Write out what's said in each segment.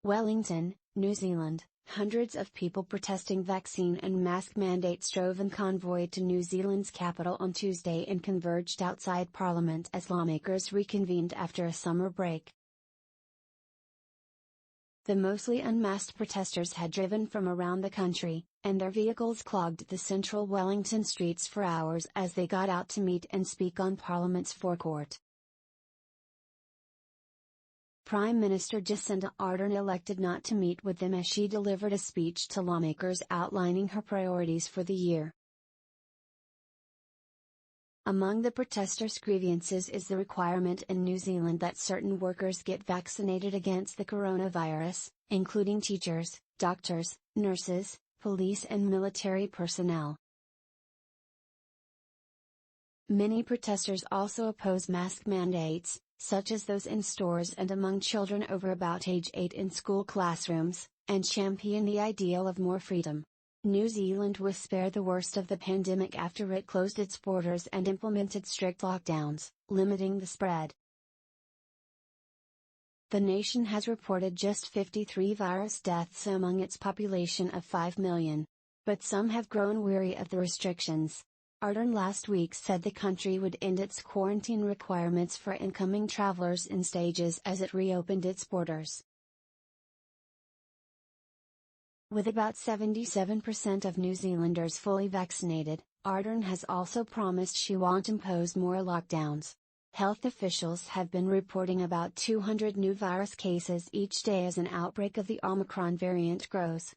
Wellington, New Zealand. Hundreds of people protesting vaccine and mask mandates drove in convoy to New Zealand's capital on Tuesday and converged outside Parliament as lawmakers reconvened after a summer break. The mostly unmasked protesters had driven from around the country, and their vehicles clogged the central Wellington streets for hours as they got out to meet and speak on Parliament's forecourt. Prime Minister Jacinda Ardern elected not to meet with them as she delivered a speech to lawmakers outlining her priorities for the year. Among the protesters' grievances is the requirement in New Zealand that certain workers get vaccinated against the coronavirus, including teachers, doctors, nurses, police and military personnel. Many protesters also oppose mask mandates, such as those in stores and among children over about age 8 in school classrooms, and champion the ideal of more freedom. New Zealand was spared the worst of the pandemic after it closed its borders and implemented strict lockdowns, limiting the spread. The nation has reported just 53 virus deaths among its population of 5 million. But some have grown weary of the restrictions. Ardern last week said the country would end its quarantine requirements for incoming travelers in stages as it reopened its borders. With about 77% of New Zealanders fully vaccinated, Ardern has also promised she won't impose more lockdowns. Health officials have been reporting about 200 new virus cases each day as an outbreak of the Omicron variant grows.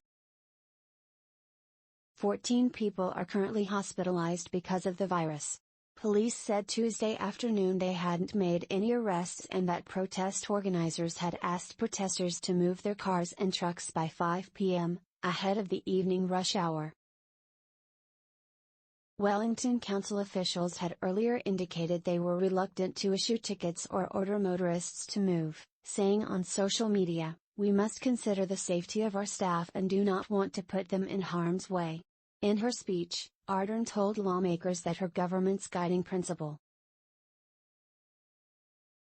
14 people are currently hospitalized because of the virus. Police said Tuesday afternoon they hadn't made any arrests and that protest organizers had asked protesters to move their cars and trucks by 5 p.m., ahead of the evening rush hour. Wellington Council officials had earlier indicated they were reluctant to issue tickets or order motorists to move, saying on social media, "We must consider the safety of our staff and do not want to put them in harm's way." In her speech, Ardern told lawmakers that her government's guiding principle,